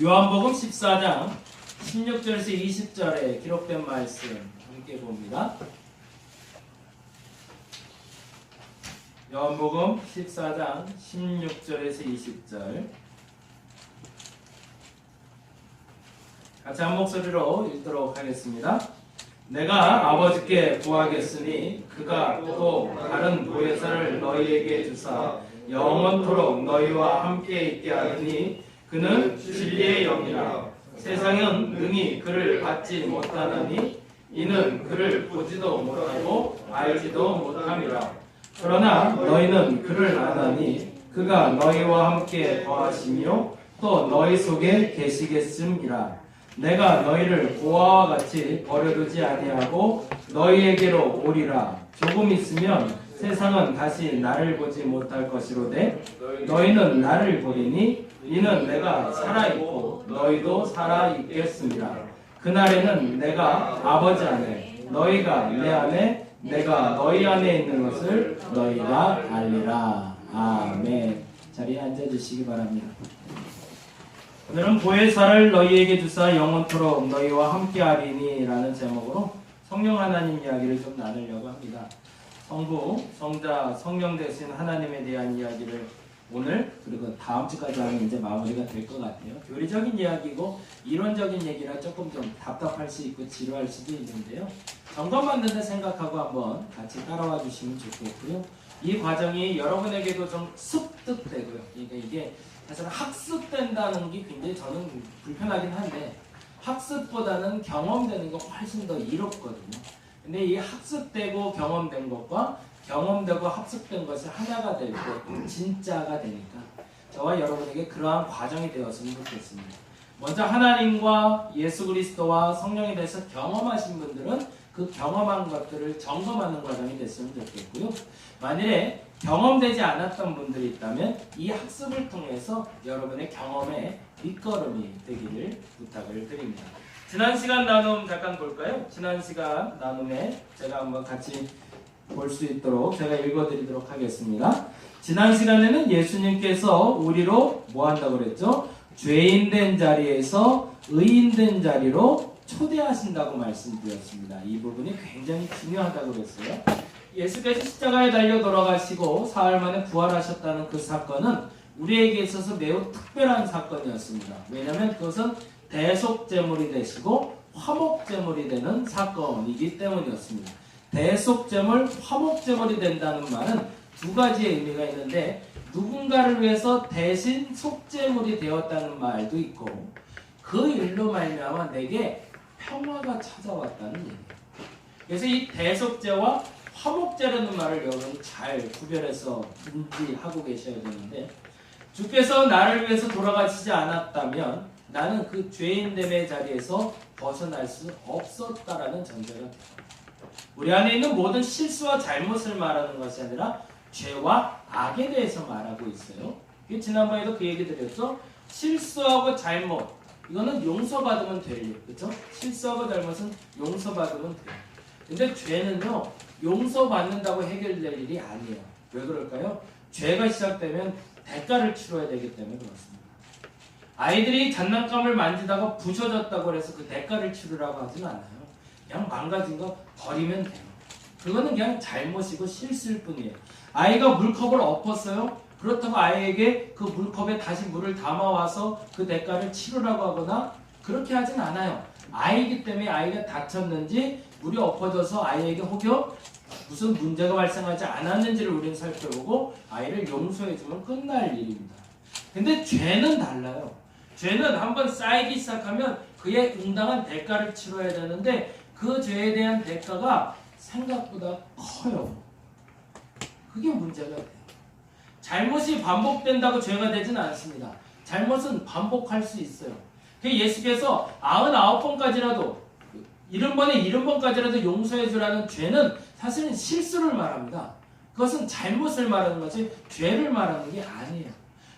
요한복음 14장 16절에서 20절에 기록된 말씀 함께 봅니다. 요한복음 14장 16절에서 20절 같이 한 목소리로 읽도록 하겠습니다. 내가 아버지께 구하겠으니 그가 또 다른 보혜사를 너희에게 주사 영원토록 너희와 함께 있게 하리니 그는 진리의 영이라. 세상은 능히 그를 받지 못하나니 이는 그를 보지도 못하고 알지도 못함이라. 그러나 너희는 그를 아나니 그가 너희와 함께 거하시며 또 너희 속에 계시겠음이라. 내가 너희를 고아와 같이 버려두지 아니하고 너희에게로 오리라. 조금 있으면 세상은 다시 나를 보지 못할 것이로되 너희는 나를 보리니 이는 내가 살아있고 너희도 살아있겠습니다. 그날에는 내가 아버지 안에 너희가 내 안에 내가 너희 안에 있는 것을 너희가 알리라. 아멘. 자리에 앉아주시기 바랍니다. 오늘은 보혜사를 너희에게 주사 영원토록 너희와 함께하리니 라는 제목으로 성령 하나님 이야기를 좀 나누려고 합니다. 성부, 성자, 성령 되신 하나님에 대한 이야기를 오늘 그리고 다음 주까지 하면 이제 마무리가 될 것 같아요. 교리적인 이야기고 이론적인 얘기라 조금 좀 답답할 수 있고 지루할 수도 있는데요. 점검받는데 생각하고 한번 같이 따라와 주시면 좋겠고요. 이 과정이 여러분에게도 좀 습득되고요. 이게 사실 학습된다는 게 굉장히 저는 불편하긴 한데 학습보다는 경험되는 거 훨씬 더 이롭거든요. 근데 이 학습되고 경험된 것과 경험되고 학습된 것이 하나가 될 때 진짜가 되니까 저와 여러분에게 그러한 과정이 되었으면 좋겠습니다. 먼저 하나님과 예수 그리스도와 성령에 대해서 경험하신 분들은 그 경험한 것들을 점검하는 과정이 됐으면 좋겠고요. 만일에 경험되지 않았던 분들이 있다면 이 학습을 통해서 여러분의 경험의 뒷걸음이 되기를 부탁을 드립니다. 지난 시간 나눔 잠깐 볼까요? 지난 시간 나눔에 제가 한번 같이 볼 수 있도록 제가 읽어드리도록 하겠습니다. 지난 시간에는 예수님께서 우리로 뭐 한다고 그랬죠? 죄인 된 자리에서 의인 된 자리로 초대하신다고 말씀드렸습니다. 이 부분이 굉장히 중요하다고 그랬어요. 예수께서 십자가에 달려 돌아가시고 사흘 만에 부활하셨다는 그 사건은 우리에게 있어서 매우 특별한 사건이었습니다. 왜냐하면 그것은 대속제물이 되시고 화목제물이 되는 사건이기 때문이었습니다. 대속제물, 화목제물이 된다는 말은 두 가지의 의미가 있는데 누군가를 위해서 대신 속제물이 되었다는 말도 있고 그 일로 말미암아 내게 평화가 찾아왔다는 얘기예요. 그래서 이 대속제와 화목제라는 말을 여러분 잘 구별해서 인지하고 계셔야 되는데 주께서 나를 위해서 돌아가시지 않았다면 나는 그 죄인됨의 자리에서 벗어날 수 없었다라는 전제가 돼요. 우리 안에 있는 모든 실수와 잘못을 말하는 것이 아니라 죄와 악에 대해서 말하고 있어요. 지난번에도 그 얘기 드렸죠. 실수하고 잘못 이거는 용서받으면 될 일, 그렇죠? 실수하고 잘못은 용서받으면 돼요. 근데 죄는요 용서받는다고 해결될 일이 아니에요. 왜 그럴까요? 죄가 시작되면 대가를 치러야 되기 때문에 그렇습니다. 아이들이 장난감을 만지다가 부셔졌다고 해서 그 대가를 치르라고 하진 않아요. 그냥 망가진 거 버리면 돼요. 그거는 그냥 잘못이고 실수일 뿐이에요. 아이가 물컵을 엎었어요. 그렇다고 아이에게 그 물컵에 다시 물을 담아와서 그 대가를 치르라고 하거나 그렇게 하진 않아요. 아이기 때문에 아이가 다쳤는지 물이 엎어져서 아이에게 혹여 무슨 문제가 발생하지 않았는지를 우리는 살펴보고 아이를 용서해주면 끝날 일입니다. 근데 죄는 달라요. 죄는 한번 쌓이기 시작하면 그에 응당한 대가를 치러야 되는데 그 죄에 대한 대가가 생각보다 커요. 그게 문제가 돼요. 잘못이 반복된다고 죄가 되지는 않습니다. 잘못은 반복할 수 있어요. 예수께서 99번까지라도 70번에 70번까지라도 용서해 주라는 죄는 사실은 실수를 말합니다. 그것은 잘못을 말하는 것이 죄를 말하는 게 아니에요.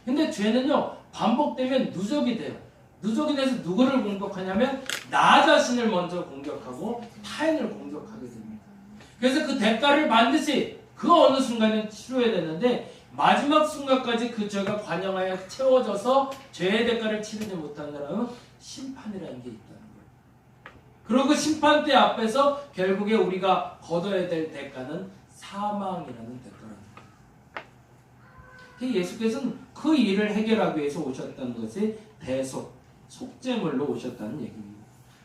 근데 죄는요 반복되면 누적이 돼요. 누적이 돼서 누구를 공격하냐면 나 자신을 먼저 공격하고 타인을 공격하게 됩니다. 그래서 그 대가를 반드시 그 어느 순간에 치러야 되는데 마지막 순간까지 그 죄가 관영하여 채워져서 죄의 대가를 치르지 못한 사람은 심판이라는 게 있다는 거예요. 그리고 그 심판대 앞에서 결국에 우리가 거둬야 될 대가는 사망이라는 대가라는 거예요. 예수께서는 그 일을 해결하기 위해서 오셨다는 것이 대속, 속죄물로 오셨다는 얘기입니다.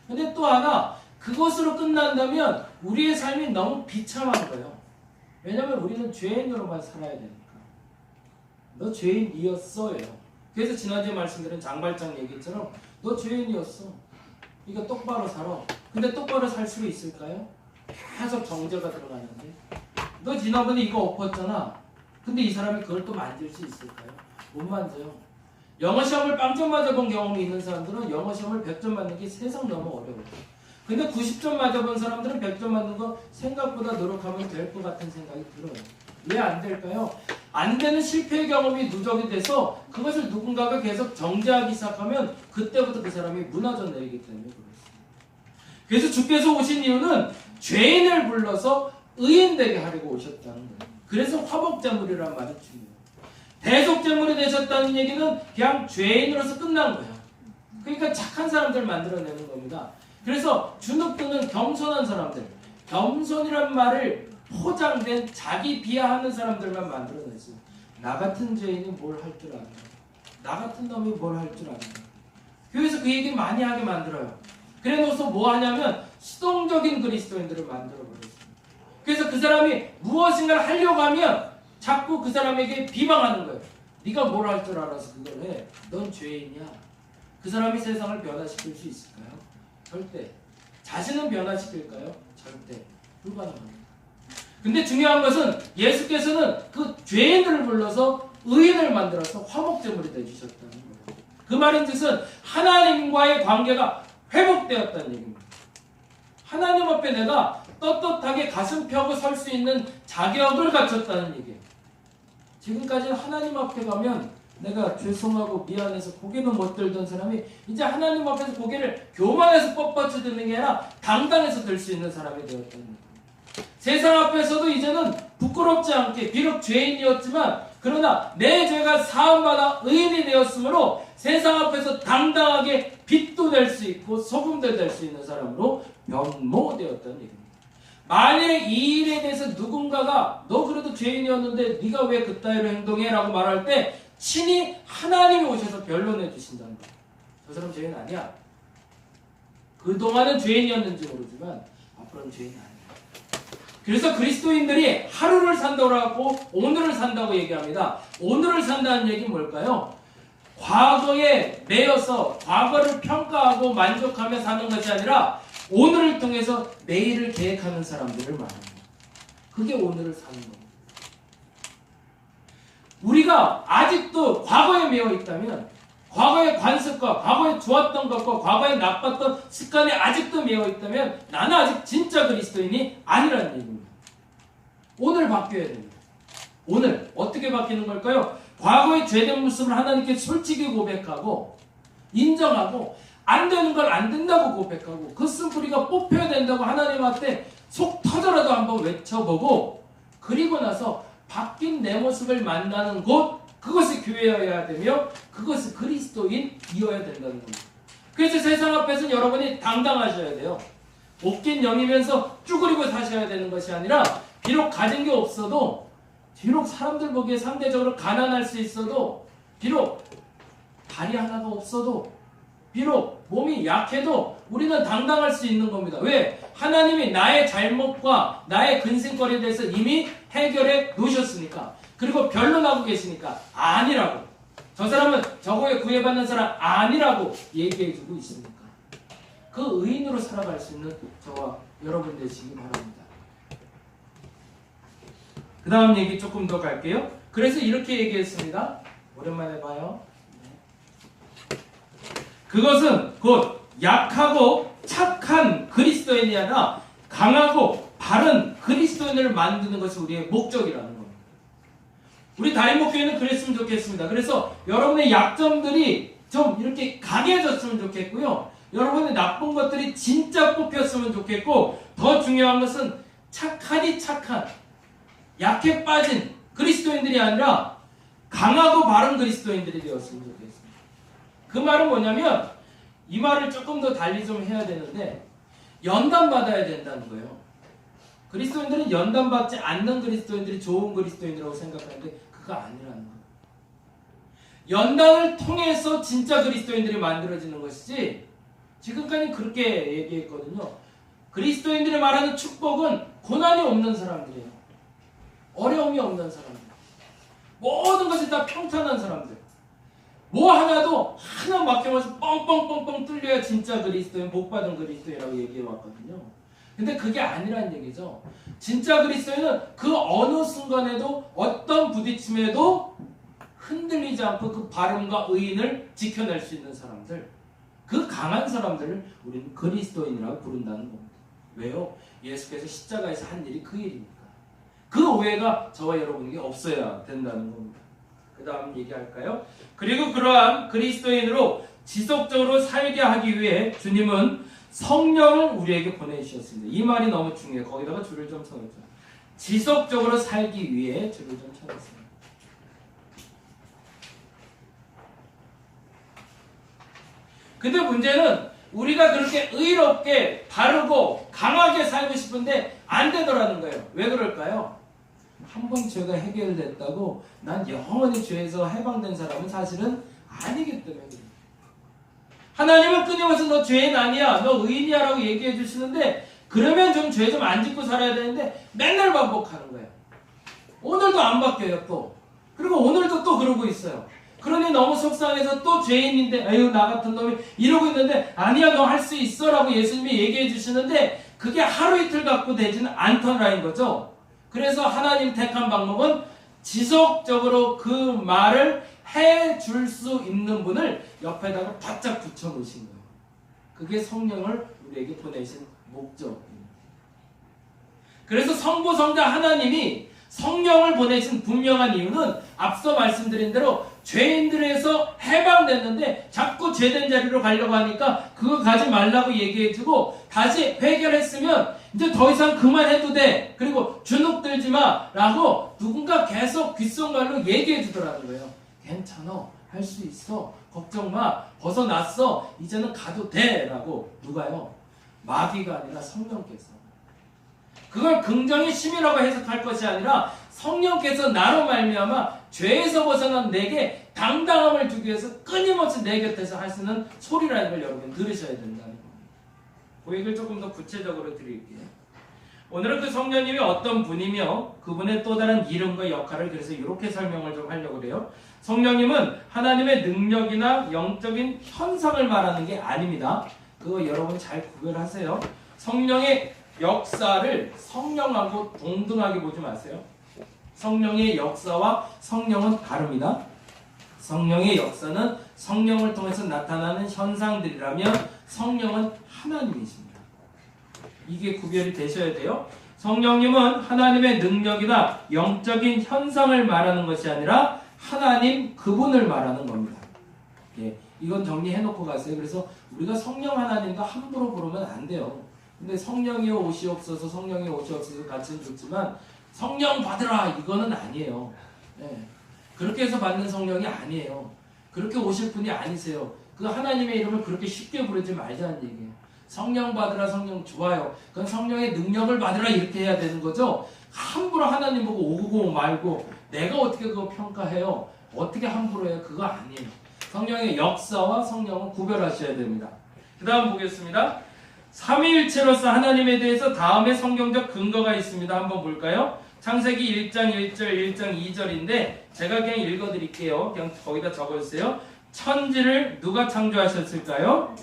근데 또 하나, 그것으로 끝난다면 우리의 삶이 너무 비참한 거예요. 왜냐하면 우리는 죄인으로만 살아야 되니까. 너 죄인이었어요. 그래서 지난주에 말씀드린 장발장 얘기처럼 너 죄인이었어. 그러니까 똑바로 살아. 근데 똑바로 살 수 있을까요? 계속 정죄가 들어가는데. 너 지난번에 이거 엎었잖아. 근데 이 사람이 그걸 또 만질 수 있을까요? 못 만져요. 영어 시험을 빵점 맞아본 경험이 있는 사람들은 영어 시험을 100점 맞는 게 세상 너무 어려워요. 근데 90점 맞아본 사람들은 100점 맞는 거 생각보다 노력하면 될 것 같은 생각이 들어요. 왜 안 될까요? 안 되는 실패의 경험이 누적이 돼서 그것을 누군가가 계속 정죄하기 시작하면 그때부터 그 사람이 무너져 내리기 때문에 그렇습니다. 그래서 주께서 오신 이유는 죄인을 불러서 의인 되게 하려고 오셨다는 거예요. 그래서 화목제물이라는 말이 중요해요. 대속제물이 되셨다는 얘기는 그냥 죄인으로서 끝난 거예요. 그러니까 착한 사람들 만들어내는 겁니다. 그래서 주눅드는 겸손한 사람들, 겸손이란 말을 포장된 자기 비하하는 사람들만 만들어냈어요. 나 같은 죄인이 뭘 할 줄 아냐. 나 같은 놈이 뭘 할 줄 아냐. 교회에서 그 얘기 많이 하게 만들어요. 그래 놓고서 뭐 하냐면 수동적인 그리스도인들을 만들어버렸어요. 그래서 그 사람이 무엇인가를 하려고 하면 자꾸 그 사람에게 비방하는 거예요. 네가 뭘 할 줄 알아서 그걸 해. 넌 죄인이야. 그 사람이 세상을 변화시킬 수 있을까요? 절대. 자신은 변화시킬까요? 절대. 불가능합니다. 근데 중요한 것은 예수께서는 그 죄인들을 불러서 의인을 만들어서 화목제물이 되주셨다는 거예요. 그 말인즉슨 하나님과의 관계가 회복되었다는 얘기입니다. 하나님 앞에 내가 떳떳하게 가슴 펴고 설 수 있는 자격을 갖췄다는 얘기예요. 지금까지는 하나님 앞에 가면 내가 죄송하고 미안해서 고개도 못 들던 사람이 이제 하나님 앞에서 고개를 교만해서 뻣뻣이 드는 게 아니라 당당해서 들 수 있는 사람이 되었다는 거예요. 세상 앞에서도 이제는 부끄럽지 않게 비록 죄인이었지만 그러나 내 죄가 사함받아 의인이 되었으므로 세상 앞에서 당당하게 빛도 될 수 있고 소금도 될 수 있는 사람으로 변모되었다는 얘기입니다. 만약에 이 일에 대해서 누군가가 너 그래도 죄인이었는데 네가 왜 그따위로 행동해? 라고 말할 때 친히 하나님이 오셔서 변론해 주신다는 거예요. 저 사람 죄인 아니야. 그동안은 죄인이었는지 모르지만 앞으로는 죄인 아니야. 그래서 그리스도인들이 하루를 산다고 하고 오늘을 산다고 얘기합니다. 오늘을 산다는 얘기는 뭘까요? 과거에 매여서 과거를 평가하고 만족하며 사는 것이 아니라 오늘을 통해서 내일을 계획하는 사람들을 말합니다. 그게 오늘을 사는 겁니다. 우리가 아직도 과거에 매여 있다면 과거의 관습과 과거에 좋았던 것과 과거에 나빴던 습관에 아직도 매여 있다면 나는 아직 진짜 그리스도인이 아니라는 얘기입니다. 오늘 바뀌어야 됩니다. 오늘 어떻게 바뀌는 걸까요? 과거의 죄된 모습을 하나님께 솔직히 고백하고 인정하고 안 되는 걸 안 된다고 고백하고 그 쓴뿌리가 뽑혀야 된다고 하나님한테 속 터져라도 한번 외쳐보고 그리고 나서 바뀐 내 모습을 만나는 곳 그것이 교회여야 되며 그것이 그리스도인이어야 된다는 겁니다. 그래서 세상 앞에서는 여러분이 당당하셔야 돼요. 옷긴 영이면서 쭈그리고 사셔야 되는 것이 아니라 비록 가진 게 없어도 비록 사람들 보기에 상대적으로 가난할 수 있어도 비록 다리 하나가 없어도 비록 몸이 약해도 우리는 당당할 수 있는 겁니다. 왜? 하나님이 나의 잘못과 나의 근심거리에 대해서 이미 해결해 놓으셨으니까. 그리고 변론하고 계시니까 아니라고. 저 사람은 저거에 구애받는 사람 아니라고 얘기해주고 있으니까. 그 의인으로 살아갈 수 있는 저와 여러분 되시기 바랍니다. 그 다음 얘기 조금 더 갈게요. 그래서 이렇게 얘기했습니다. 오랜만에 봐요. 그것은 곧 약하고 착한 그리스도인이 아니라 강하고 바른 그리스도인을 만드는 것이 우리의 목적이라는 겁니다. 우리 다림목교회는 그랬으면 좋겠습니다. 그래서 여러분의 약점들이 좀 이렇게 강해졌으면 좋겠고요. 여러분의 나쁜 것들이 진짜 뽑혔으면 좋겠고 더 중요한 것은 착하니 착한 약해 빠진 그리스도인들이 아니라 강하고 바른 그리스도인들이 되었으면 좋겠습니다. 그 말은 뭐냐면 이 말을 조금 더 달리 좀 해야 되는데 연단받아야 된다는 거예요. 그리스도인들은 연단받지 않는 그리스도인들이 좋은 그리스도인이라고 생각하는데 그거 아니라는 거예요. 연단을 통해서 진짜 그리스도인들이 만들어지는 것이지 지금까지 그렇게 얘기했거든요. 그리스도인들이 말하는 축복은 고난이 없는 사람들이에요. 어려움이 없는 사람들. 모든 것이 다 평탄한 사람들. 뭐 하나도 하나 막혀서 뻥뻥뻥뻥 뚫려야 진짜 그리스도인, 복받은 그리스도인이라고 얘기해왔거든요. 근데 그게 아니란 얘기죠. 진짜 그리스도인은 그 어느 순간에도 어떤 부딪힘에도 흔들리지 않고 그 바름과 의인을 지켜낼 수 있는 사람들, 그 강한 사람들을 우리는 그리스도인이라고 부른다는 겁니다. 왜요? 예수께서 십자가에서 한 일이 그 일이니까. 그 오해가 저와 여러분에게 없어야 된다는 겁니다. 그 다음 얘기할까요? 그리고 그러한 그리스도인으로 지속적으로 살게 하기 위해 주님은 성령을 우리에게 보내주셨습니다. 이 말이 너무 중요해요. 거기다가 줄을 좀 쳐놓죠. 지속적으로 살기 위해 줄을 좀 쳐놨습니다. 근데 문제는 우리가 그렇게 의롭게 바르고 강하게 살고 싶은데 안 되더라는 거예요. 왜 그럴까요? 한 번 죄가 해결됐다고 난 영원히 죄에서 해방된 사람은 사실은 아니기 때문에 그래요. 하나님은 끊임없이 너 죄인 아니야, 너 의인이야 라고 얘기해 주시는데 그러면 좀 죄 좀 안 짓고 살아야 되는데 맨날 반복하는 거예요. 오늘도 안 바뀌어요 또. 그리고 오늘도 또 그러고 있어요. 그러니 너무 속상해서 또 죄인인데 에휴 나 같은 놈이 이러고 있는데 아니야 너 할 수 있어 라고 예수님이 얘기해 주시는데 그게 하루 이틀 갖고 되지는 않더라는 거죠. 그래서 하나님 택한 방법은 지속적으로 그 말을 해줄 수 있는 분을 옆에다가 바짝 붙여 놓으신 거예요. 그게 성령을 우리에게 보내신 목적입니다. 그래서 성부 성자 하나님이 성령을 보내신 분명한 이유는 앞서 말씀드린 대로 죄인들에서 해방됐는데 자꾸 죄된 자리로 가려고 하니까 그거 가지 말라고 얘기해주고 다시 해결했으면 이제 더 이상 그만해도 돼. 그리고 주눅 들지 마 라고 누군가 계속 귓속말로 얘기해 주더라는 거예요. 괜찮아. 할 수 있어. 걱정 마. 벗어났어. 이제는 가도 돼. 라고 누가요? 마귀가 아니라 성령께서. 그걸 긍정의 심이라고 해석할 것이 아니라 성령께서 나로 말미암아 죄에서 벗어난 내게 당당함을 주기 위해서 끊임없이 내 곁에서 하시는 소리라는 걸 여러분 들으셔야 된다는 겁니다. 그 얘기를 조금 더 구체적으로 드릴게요. 오늘은 그 성령님이 어떤 분이며 그분의 또 다른 이름과 역할을 그래서 이렇게 설명을 좀 하려고 해요. 성령님은 하나님의 능력이나 영적인 현상을 말하는 게 아닙니다. 그거 여러분 잘 구별하세요. 성령의 역사를 성령하고 동등하게 보지 마세요. 성령의 역사와 성령은 다릅니다. 성령의 역사는 성령을 통해서 나타나는 현상들이라면 성령은 하나님이십니다. 이게 구별이 되셔야 돼요. 성령님은 하나님의 능력이나 영적인 현상을 말하는 것이 아니라 하나님 그분을 말하는 겁니다. 예, 이건 정리해놓고 가세요. 그래서 우리가 성령 하나님도 함부로 부르면 안 돼요. 근데 성령이여 오시옵소서, 성령이여 오시옵소서 같이는 좋지만 성령 받으라 이거는 아니에요. 예, 그렇게 해서 받는 성령이 아니에요. 그렇게 오실 분이 아니세요. 그 하나님의 이름을 그렇게 쉽게 부르지 말자는 얘기예요. 성령 받으라, 성령 좋아요. 그건 성령의 능력을 받으라 이렇게 해야 되는 거죠. 함부로 하나님 보고 오고 말고 내가 어떻게 그거 평가해요? 어떻게 함부로 해요? 그거 아니에요. 성령의 역사와 성령은 구별하셔야 됩니다. 그 다음 보겠습니다. 삼위일체로서 하나님에 대해서 다음에 성경적 근거가 있습니다. 한번 볼까요? 창세기 1장 1절, 1장 2절인데 제가 그냥 읽어드릴게요. 그냥 거기다 적어주세요. 천지를 누가 창조하셨을까요?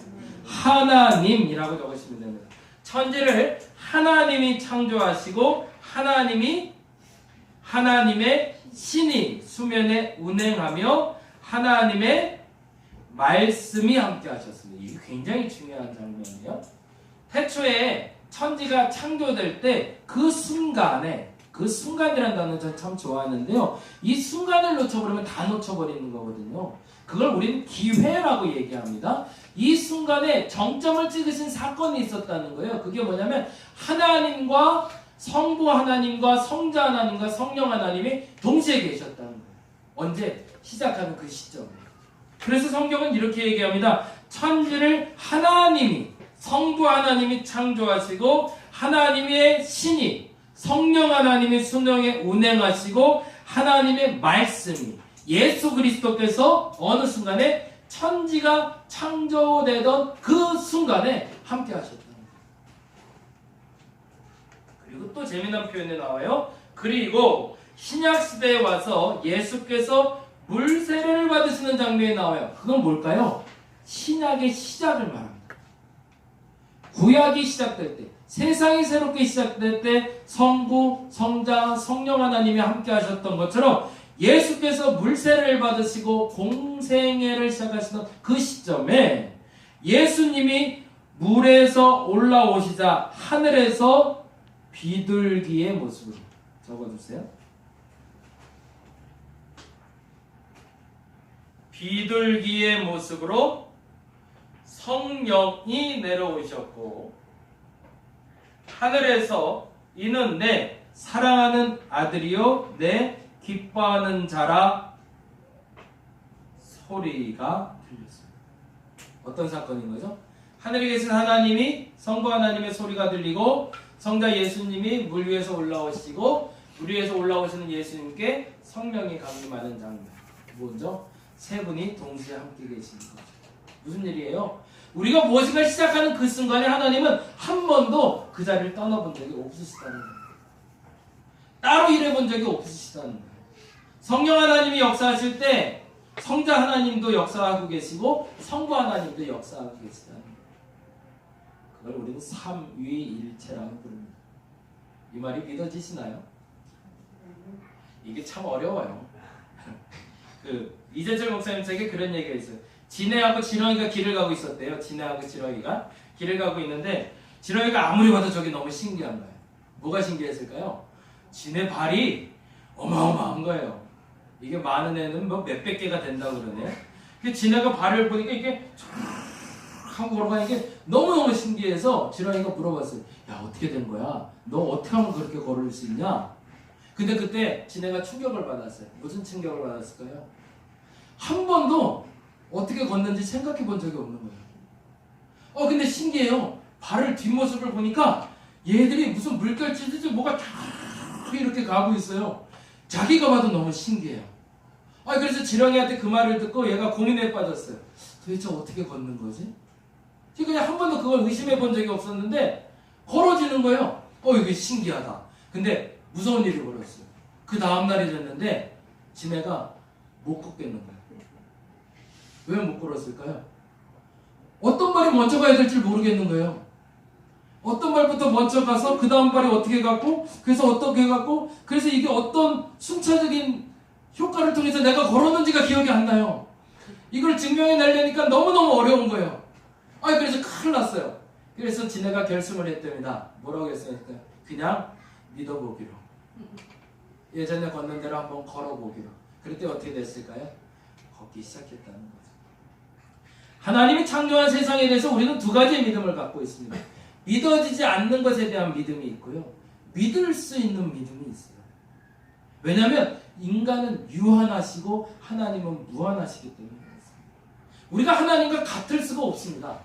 하나님이라고 적으시면 됩니다. 천지를 하나님이 창조하시고 하나님의 신이 수면에 운행하며 하나님의 말씀이 함께 하셨습니다. 이게 굉장히 중요한 장면이에요. 태초에 천지가 창조될 때 그 순간이라는 단어 저는 참 좋아하는데요. 이 순간을 놓쳐버리면 다 놓쳐버리는 거거든요. 그걸 우리는 기회라고 얘기합니다. 이 순간에 정점을 찍으신 사건이 있었다는 거예요. 그게 뭐냐면 하나님과 성부 하나님과 성자 하나님과 성령 하나님이 동시에 계셨다는 거예요. 언제? 시작하는 그 시점에. 그래서 성경은 이렇게 얘기합니다. 천지를 하나님이, 성부 하나님이 창조하시고 하나님의 신이, 성령 하나님의 순영에 운행하시고 하나님의 말씀이, 예수 그리스도께서 어느 순간에 천지가 창조되던 그 순간에 함께 하셨다는 거예요. 그리고 또 재미난 표현이 나와요. 그리고 신약시대에 와서 예수께서 물세례를 받으시는 장면이 나와요. 그건 뭘까요? 신약의 시작을 말합니다. 구약이 시작될 때, 세상이 새롭게 시작될 때 성부, 성자, 성령 하나님이 함께 하셨던 것처럼 예수께서 물세례를 받으시고 공생애를 시작하시던 그 시점에 예수님이 물에서 올라오시자 하늘에서 비둘기의 모습으로, 적어주세요. 비둘기의 모습으로 성령이 내려오셨고 하늘에서 이는 내 사랑하는 아들이요 내 기뻐하는 자라 소리가 들렸습니다. 어떤 사건인 거죠? 하늘에 계신 하나님이, 성부 하나님의 소리가 들리고 성자 예수님이 물 위에서 올라오시고 물 위에서 올라오시는 예수님께 성령이 강림하는 장면. 뭐죠? 세 분이 동시에 함께 계시는 거죠. 무슨 일이에요? 우리가 무엇인가 시작하는 그 순간에 하나님은 한 번도 그 자리를 떠나본 적이 없으시다는 거예요. 따로 일해본 적이 없으시다는 거예요. 성령 하나님이 역사하실 때 성자 하나님도 역사하고 계시고 성부 하나님도 역사하고 계시다는 거예요. 그걸 우리는 삼위일체라고 부릅니다. 이 말이 믿어지시나요? 이게 참 어려워요. 이재철 목사님 책에 그런 얘기가 있어요. 진해하고 지렁이가 길을 가고 있었대요. 진해하고 지렁이가 길을 가고 있는데 지렁이가 아무리 봐도 저게 너무 신기한 거예요. 뭐가 신기했을까요? 진해 발이 어마어마한 거예요. 이게 많은 애는 뭐 몇백 개가 된다고 그러네요. 진해가 발을 보니까 이게 쫙 하고 걸어가는 게 너무너무 신기해서 지렁이가 물어봤어요. 야, 어떻게 된 거야? 너 어떻게 하면 그렇게 걸을 수 있냐? 근데 그때 진해가 충격을 받았어요. 무슨 충격을 받았을까요? 한 번도 어떻게 걷는지 생각해 본 적이 없는 거예요. 근데 신기해요. 발을 뒷모습을 보니까 얘들이 무슨 물결 치듯이 뭐가 쫙 이렇게 가고 있어요. 자기가 봐도 너무 신기해요. 그래서 지렁이한테 그 말을 듣고 얘가 고민에 빠졌어요. 도대체 어떻게 걷는 거지? 그냥 한 번도 그걸 의심해 본 적이 없었는데 걸어지는 거예요. 이게 신기하다. 근데 무서운 일이 벌어졌어요. 그 다음날이 됐는데 진해가 못 걷겠는 거예요. 왜 못 걸었을까요? 어떤 발이 먼저 가야 될지 모르겠는 거예요. 어떤 발부터 먼저 가서 그 다음 발이 어떻게 갔고 그래서 어떻게 갔고 그래서 이게 어떤 순차적인 효과를 통해서 내가 걸었는지가 기억이 안 나요. 이걸 증명해내려니까 너무너무 어려운 거예요. 그래서 큰일 났어요. 그래서 진해가 결심을 했답니다. 뭐라고 했어요? 그냥 믿어보기로. 예전에 걷는 대로 한번 걸어보기로. 그랬더니 어떻게 됐을까요? 걷기 시작했다는 거죠. 하나님이 창조한 세상에 대해서 우리는 두 가지의 믿음을 갖고 있습니다. 믿어지지 않는 것에 대한 믿음이 있고요. 믿을 수 있는 믿음이 있어요. 왜냐하면 인간은 유한하시고 하나님은 무한하시기 때문에 그렇습니다. 우리가 하나님과 같을 수가 없습니다.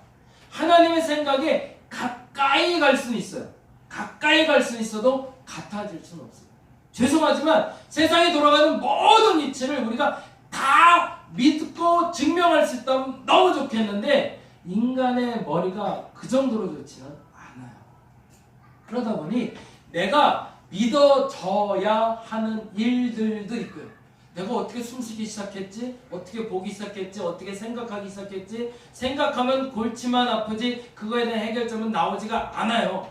하나님의 생각에 가까이 갈 수는 있어요. 가까이 갈 수는 있어도 같아질 수는 없어요. 죄송하지만 세상에 돌아가는 모든 이치를 우리가 다 믿고 증명할 수 있다면 너무 좋겠는데 인간의 머리가 그 정도로 좋지는 않아요. 그러다 보니 내가 믿어져야 하는 일들도 있고요. 내가 어떻게 숨쉬기 시작했지? 어떻게 보기 시작했지? 어떻게 생각하기 시작했지? 생각하면 골치만 아프지 그거에 대한 해결점은 나오지가 않아요.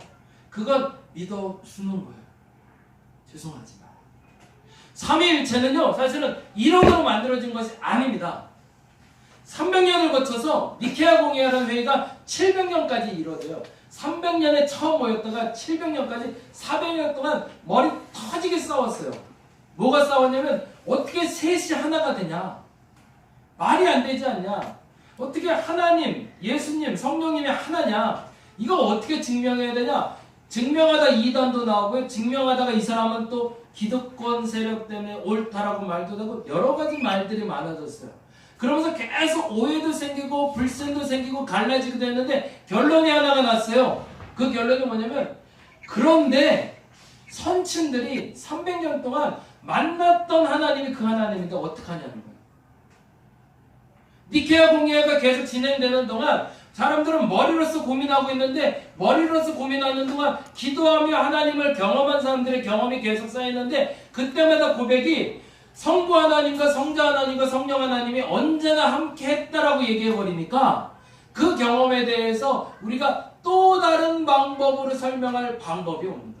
그건 믿어주는 거예요. 죄송하지만 삼위일체는요 사실은 이론으로 만들어진 것이 아닙니다. 300년을 거쳐서 니케아 공회라는 회의가 700년까지 이루어져요. 300년에 처음 모였다가 700년까지 400년 동안 머리 터지게 싸웠어요. 뭐가 싸웠냐면 어떻게 셋이 하나가 되냐? 말이 안 되지 않냐? 어떻게 하나님, 예수님, 성령님이 하나냐? 이거 어떻게 증명해야 되냐? 증명하다 이단도 나오고요. 증명하다가 이 사람은 또 기득권 세력 때문에 옳다라고 말도 되고 여러 가지 말들이 많아졌어요. 그러면서 계속 오해도 생기고 불신도 생기고 갈라지기도 했는데 결론이 하나가 났어요. 그 결론이 뭐냐면 그런데 선친들이 300년 동안 만났던 하나님이 그 하나님인데 어떡하냐는 거예요. 니케아 공예가 계속 진행되는 동안 사람들은 머리로서 고민하고 있는데 머리로서 고민하는 동안 기도하며 하나님을 경험한 사람들의 경험이 계속 쌓이는데 그때마다 고백이 성부 하나님과 성자 하나님과 성령 하나님이 언제나 함께 했다라고 얘기해버리니까 그 경험에 대해서 우리가 또 다른 방법으로 설명할 방법이 옵니다.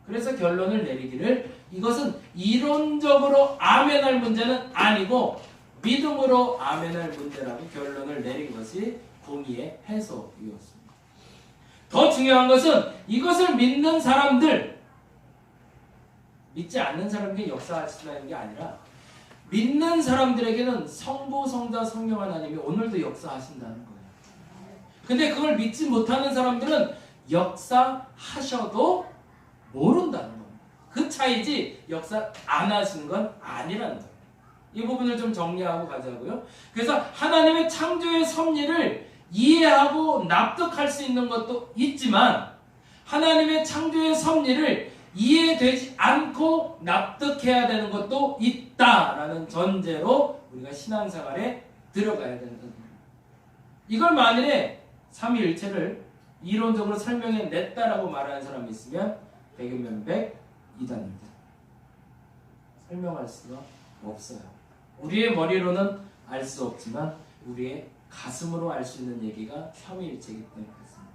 그래서 결론을 내리기를 이것은 이론적으로 아멘할 문제는 아니고 믿음으로 아멘할 문제라고 결론을 내린 것이 공의의 해석이었습니다. 더 중요한 것은 이것을 믿는 사람들, 믿지 않는 사람에게 역사하시는 게 아니라 믿는 사람들에게는 성부, 성자, 성령 하나님이 오늘도 역사하신다는 거예요. 근데 그걸 믿지 못하는 사람들은 역사하셔도 모른다는 겁니다. 그 차이지 역사 안 하시는 건 아니라는 거예요. 이 부분을 좀 정리하고 가자고요. 그래서 하나님의 창조의 섭리를 이해하고 납득할 수 있는 것도 있지만 하나님의 창조의 섭리를 이해되지 않고 납득해야 되는 것도 있다라는 전제로 우리가 신앙생활에 들어가야 된다는 겁니다. 이걸 만일에 삼위일체를 이론적으로 설명해냈다라고 말하는 사람이 있으면 백인면백 이단입니다. 설명할 수가 없어요. 우리의 머리로는 알 수 없지만 우리의 가슴으로 알 수 있는 얘기가 삼위일체이기 때문에 그렇습니다.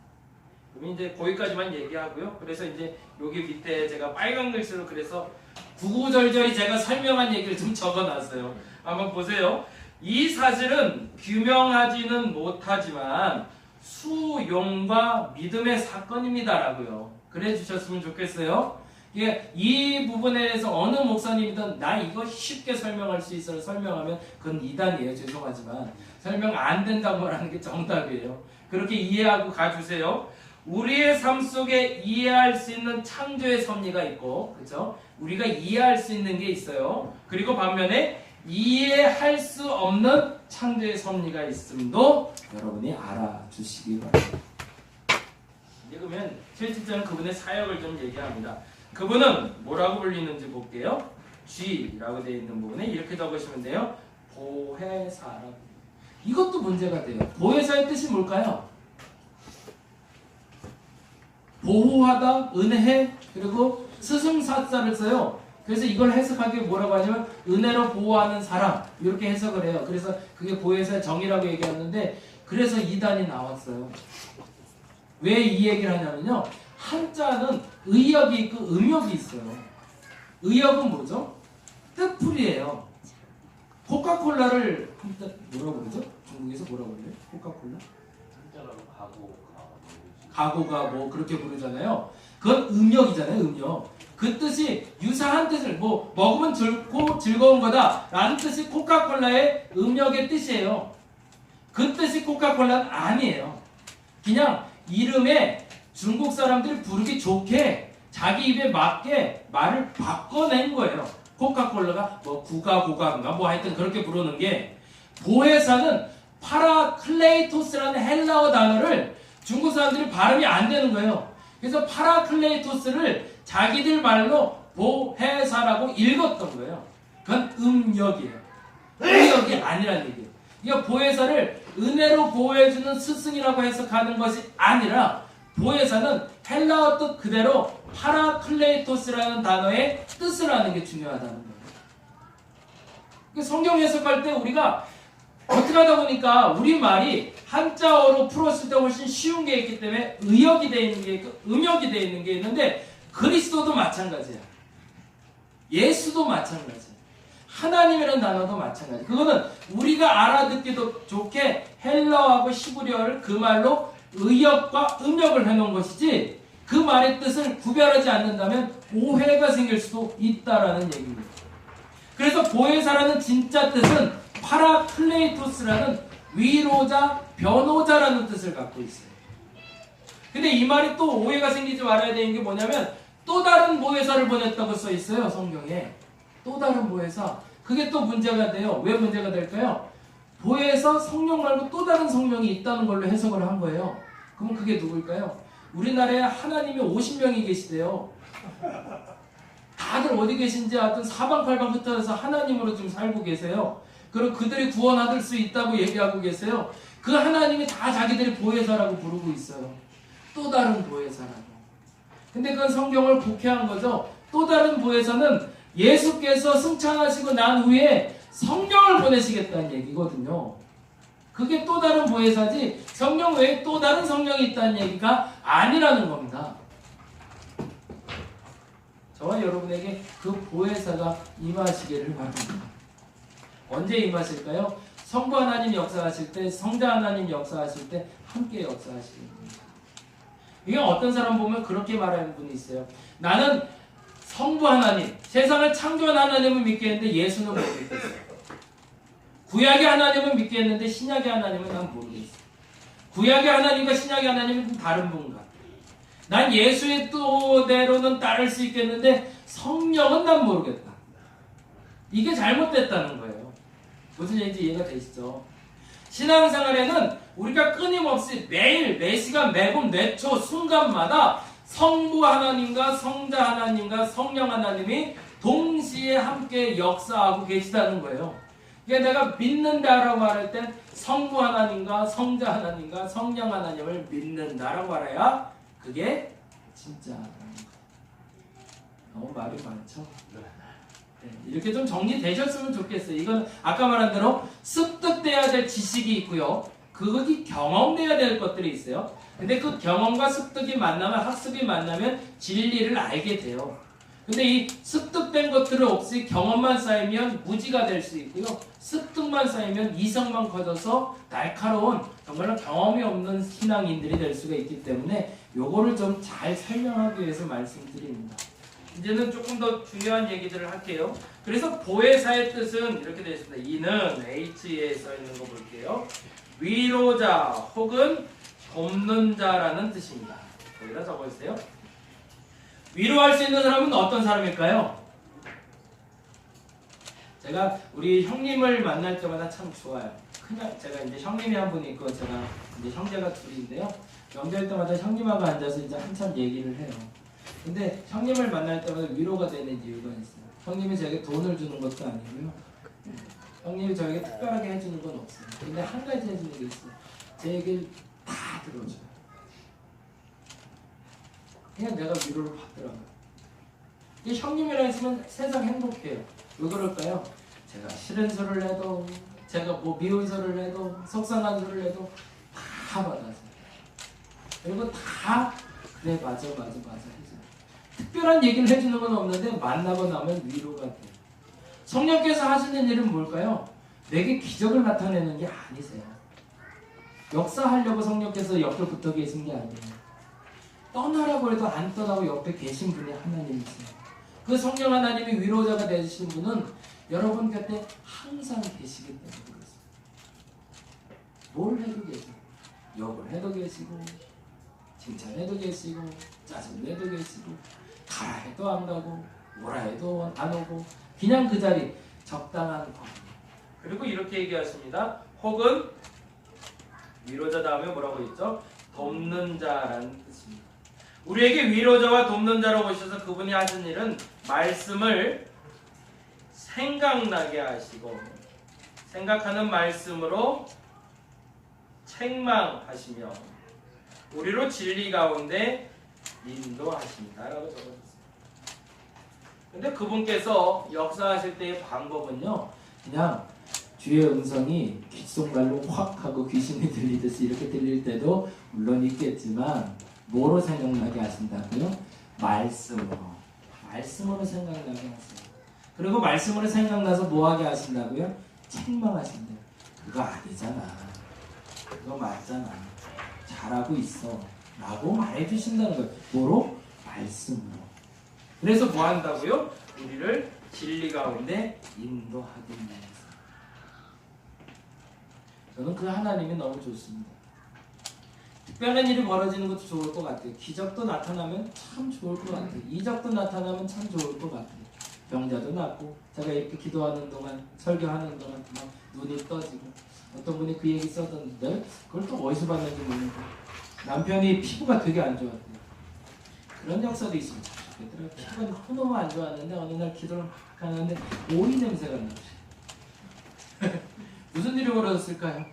그럼 이제 거기까지만 얘기하고요. 그래서 이제 여기 밑에 제가 빨간 글씨로 그래서 구구절절히 제가 설명한 얘기를 좀 적어놨어요. 한번 보세요. 이 사실은 규명하지는 못하지만 수용과 믿음의 사건입니다라고요. 그래 주셨으면 좋겠어요. 이 부분에 대해서 어느 목사님이든 나 이거 쉽게 설명할 수 있어요 설명하면 그건 이단이에요. 죄송하지만 설명 안 된다고 말하는 게 정답이에요. 그렇게 이해하고 가주세요. 우리의 삶 속에 이해할 수 있는 창조의 섭리가 있고, 그렇죠? 우리가 이해할 수 있는 게 있어요. 그리고 반면에 이해할 수 없는 창조의 섭리가 있음도 여러분이 알아주시기 바랍니다. 그러면 7절은 그분의 사역을 좀 얘기합니다. 그분은 뭐라고 불리는지 볼게요. G라고 되어 있는 부분에 이렇게 적으시면 돼요. 보혜사라고. 이것도 문제가 돼요. 보혜사의 뜻이 뭘까요? 보호하다, 은혜, 그리고 스승사자를 써요. 그래서 이걸 해석하기 뭐라고 하냐면 은혜로 보호하는 사람 이렇게 해석을 해요. 그래서 그게 보혜사의 정의라고 얘기하는데 그래서 이단이 나왔어요. 왜 이 얘기를 하냐면요. 한자는 의역이 있고 음역이 있어요. 의역은 뭐죠? 뜻풀이에요. 코카콜라를 뭐라고 그러죠? 중국에서 뭐라고 그래요? 코카콜라? 한자로 가고가 뭐 그렇게 부르잖아요. 그건 음역이잖아요. 음역. 그 뜻이 유사한 뜻을 뭐 먹으면 좋고 즐거운 거다 라는 뜻이 코카콜라의 음역의 뜻이에요. 그 뜻이 코카콜라는 아니에요. 그냥 이름에 중국 사람들이 부르기 좋게 자기 입에 맞게 말을 바꿔낸 거예요. 코카콜라가 뭐 구가고가인가 뭐 하여튼 그렇게 부르는 게 보혜사는 파라클레이토스라는 헬라어 단어를 중국 사람들이 발음이 안 되는 거예요. 그래서 파라클레이토스를 자기들 말로 보혜사라고 읽었던 거예요. 그건 음역이에요. 음역이 아니란 얘기예요. 그러니까 보혜사를 은혜로 보호해주는 스승이라고 해석하는 것이 아니라 보혜사는 헬라어 뜻 그대로 파라클레이토스라는 단어의 뜻을 아는 게 중요하다는 거예요. 성경 해석할 때 우리가 어떻게 하다 보니까 우리말이 한자어로 풀었을 때 훨씬 쉬운 게 있기 때문에 의역이 되어 있는 게 있고 음역이 되어 있는 게 있는데 그리스도도 마찬가지야. 예수도 마찬가지야. 하나님이라는 단어도 마찬가지. 그거는 우리가 알아듣기도 좋게 헬라어하고 히브리어를 그 말로 의역과 음역을 해놓은 것이지 그 말의 뜻을 구별하지 않는다면 오해가 생길 수도 있다라는 얘기입니다. 그래서 보혜사라는 진짜 뜻은 파라클레이토스라는 위로자, 변호자라는 뜻을 갖고 있어요. 근데 이 말이 또 오해가 생기지 말아야 되는 게 뭐냐면 또 다른 보혜사를 보냈다고 써 있어요, 성경에. 또 다른 보혜사. 그게 또 문제가 돼요. 왜 문제가 될까요? 보혜사 성령 말고 또 다른 성령이 있다는 걸로 해석을 한 거예요. 그럼 그게 누구일까요? 우리나라에 하나님이 50명이 계시대요. 다들 어디 계신지 하여튼 사방팔방 흩어져서 하나님으로 지금 살고 계세요. 그리고 그들이 구원 얻을 수 있다고 얘기하고 계세요. 그 하나님이 다 자기들이 보혜사라고 부르고 있어요. 또 다른 보혜사라고. 근데 그건 성경을 곡해한 거죠. 또 다른 보혜사는 예수께서 승천하시고 난 후에 성령을 보내시겠다는 얘기거든요. 그게 또 다른 보혜사지 성령 외에 또 다른 성령이 있다는 얘기가 아니라는 겁니다. 저와 여러분에게 그 보혜사가 임하시기를 바랍니다. 언제 임하실까요? 성부 하나님 역사하실 때, 성자 하나님 역사하실 때 함께 역사하시는 겁니다. 이게 어떤 사람 보면 그렇게 말하는 분이 있어요. 나는 성부 하나님, 세상을 창조한 하나님을 믿겠는데 예수는 못 믿겠어요. 구약의 하나님은 믿겠는데 신약의 하나님은 난 모르겠어요. 구약의 하나님과 신약의 하나님은 다른 분 같아요. 난 예수의 뜻대로는 따를 수 있겠는데 성령은 난 모르겠다. 이게 잘못됐다는 거예요. 무슨 얘기인지 이해가 되시죠? 신앙생활에는 우리가 끊임없이 매일, 매시간, 매분, 매초, 순간마다 성부 하나님과 성자 하나님과 성령 하나님이 동시에 함께 역사하고 계시다는 거예요. 그러니까 내가 믿는다라고 말할 땐 성부 하나님과 성자 하나님과 성령 하나님을 믿는다라고 말해야 그게 진짜라는 거예요. 너무 말이 많죠? 네, 이렇게 좀 정리되셨으면 좋겠어요. 이건 아까 말한 대로 습득돼야 될 지식이 있고요. 그것이 경험돼야 될 것들이 있어요. 근데 그 경험과 습득이 만나면, 학습이 만나면 진리를 알게 돼요. 근데 이 습득된 것들을 없이 경험만 쌓이면 무지가 될 수 있고요. 습득만 쌓이면 이성만 커져서 날카로운 정말로 경험이 없는 신앙인들이 될 수가 있기 때문에 요거를 좀 잘 설명하기 위해서 말씀드립니다. 이제는 조금 더 중요한 얘기들을 할게요. 그래서 보혜사의 뜻은 이렇게 되어 있습니다. 이는 H에 써 있는 거 볼게요. 위로자 혹은 돕는 자라는 뜻입니다. 여기다 적어주세요. 위로할 수 있는 사람은 어떤 사람일까요? 제가 우리 형님을 만날 때마다 참 좋아요. 그냥 제가 이제 형님이 한 분 있고 제가 이제 형제가 둘인데요. 명절 때마다 형님하고 앉아서 이제 한참 얘기를 해요. 근데 형님을 만날 때마다 위로가 되는 이유가 있어요. 형님이 제게 돈을 주는 것도 아니고요. 형님이 저에게 특별하게 해주는 건 없어요. 근데 한 가지 해주는 게 있어요. 제 얘기를 다 들어줘요. 그냥 내가 위로를 받더라고요. 이 형님이랑 있으면 세상 행복해요. 왜 그럴까요? 제가 싫은 소리를 해도, 제가 뭐 미운 소리를 해도, 속상한 소리를 해도 다 받아줘요. 그리고 다 그래 맞아 해줘요. 특별한 얘기를 해주는 건 없는데 만나고 나면 위로가 돼요. 성령께서 하시는 일은 뭘까요? 내게 기적을 나타내는 게 아니세요. 역사하려고 성령께서 옆에 붙어 계신 게 아니에요. 떠나라고 해도 안 떠나고 옆에 계신 분이 하나님이세요. 그 성령 하나님이 위로자가 되신 분은 여러분 곁에 항상 계시기 때문에 그렇습니다. 뭘 해도 계세요. 욕을 해도 계시고, 칭찬해도 계시고, 짜증내도 계시고, 가라 해도 안 가고, 오라 해도 안 오고, 그냥 그 자리 적당한 거. 그리고 이렇게 얘기하십니다. 혹은 위로자 다음에 뭐라고 했죠? 돕는 자라는 뜻입니다. 우리에게 위로자와 돕는 자로 오셔서 그분이 하신 일은 말씀을 생각나게 하시고 생각하는 말씀으로 책망하시며 우리로 진리 가운데 인도하신다라고 적어주세요. 근데 그분께서 역사하실 때의 방법은요, 그냥 주의 음성이 귓속말로 확 하고 귀신이 들리듯이 이렇게 들릴 때도 물론 있겠지만 뭐로 생각나게 하신다고요? 말씀으로 생각나게 하세요. 그리고 말씀으로 생각나서 뭐하게 하신다고요? 책망하신대요. 그거 아니잖아, 그거 맞잖아, 잘하고 있어 라고 말해주신다는 거예요. 뭐로? 말씀으로. 그래서 뭐 한다고요? 우리를 진리 가운데 인도하기 위해서. 저는 그 하나님이 너무 좋습니다. 특별한 일이 벌어지는 것도 좋을 것 같아요. 기적도 나타나면 참 좋을 것 같아요. 이적도 나타나면 참 좋을 것 같아요. 병자도 낫고, 제가 이렇게 기도하는 동안, 설교하는 동안 막 눈이 떠지고, 어떤 분이 그 얘기 써던데 그걸 또 어디서 봤는지 모르겠고, 남편이 피부가 되게 안 좋았대요. 그런 역사도 있으면 참 좋겠더라고요. 피부가 너무 안 좋았는데 어느 날 기도를 막 하는데 오이 냄새가 나요. 무슨 일이 벌어졌을까요?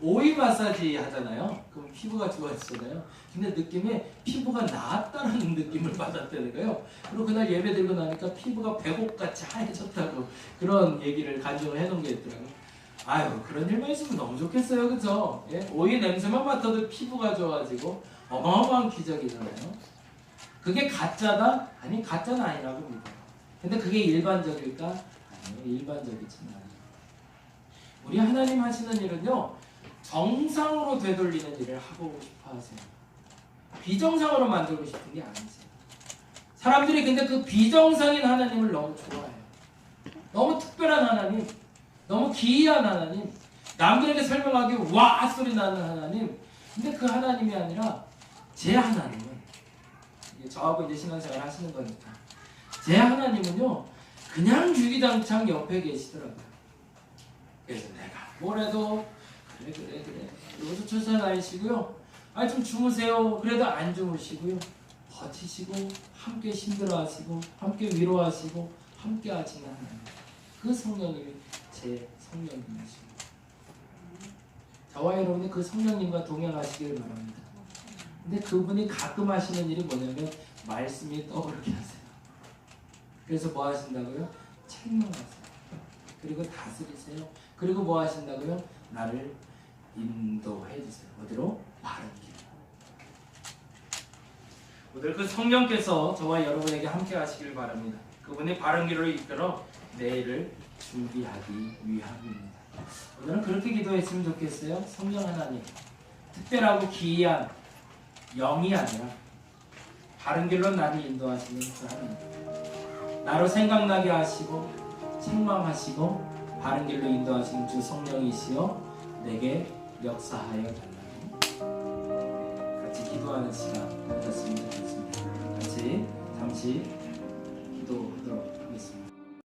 오이 마사지 하잖아요. 그럼 피부가 좋아지잖아요. 근데 느낌에 피부가 나았다는 느낌을 받았다는 거예요. 그리고 그날 예배 드리고 나니까 피부가 백옥같이 하얘졌다고 그런 얘기를 간증을 해놓은 게 있더라고요. 아유, 그런 일만 있으면 너무 좋겠어요. 그죠? 예? 오이 냄새만 맡아도 피부가 좋아지고 어마어마한 기적이잖아요. 그게 가짜다? 아니, 가짜는 아니라고 믿어요. 근데 그게 일반적일까? 아니요, 일반적이지는 않아요. 우리 하나님 하시는 일은요, 정상으로 되돌리는 일을 하고 싶어 하세요. 비정상으로 만들고 싶은 게 아니세요. 사람들이 근데 그 비정상인 하나님을 너무 좋아해요. 너무 특별한 하나님, 너무 기이한 하나님, 남들에게 설명하기 와 소리 나는 하나님. 근데 그 하나님이 아니라 제 하나님은, 저하고 이제 신앙생활 하시는 거니까, 제 하나님은요 그냥 주기장창 옆에 계시더라고요. 그래서 내가 뭐래도 그래 여기서 쫓아다니시고요, 좀 주무세요 그래도 안 주무시고요, 버티시고 함께 힘들어하시고 함께 위로하시고 함께 하시는 하나님, 그 성령님이 제 성령님이시고, 저와 여러분이 그 성령님과 동행하시길 바랍니다. 근데 그분이 가끔 하시는 일이 뭐냐면 말씀이 떠오르게 하세요. 그래서 뭐 하신다고요? 책망하세요. 그리고 다스리세요. 그리고 뭐 하신다고요? 나를 인도해 주세요. 어디로? 바른 길. 오늘 그 성령께서 저와 여러분에게 함께 하시길 바랍니다. 그분이 바른 길로 이끌어 내일을 준비하기 위함입니다. 오늘은 그렇게 기도했으면 좋겠어요. 성령 하나님, 특별하고 기이한 영이 아니라 바른 길로 나를 인도하시는 그 하나님, 나로 생각나게 하시고 책망하시고 바른 길로 인도하시는 주 성령이시여 내게 역사하여 달라고 같이 기도하는 시간 가졌으면 좋겠습니다. 같이 잠시 기도하도록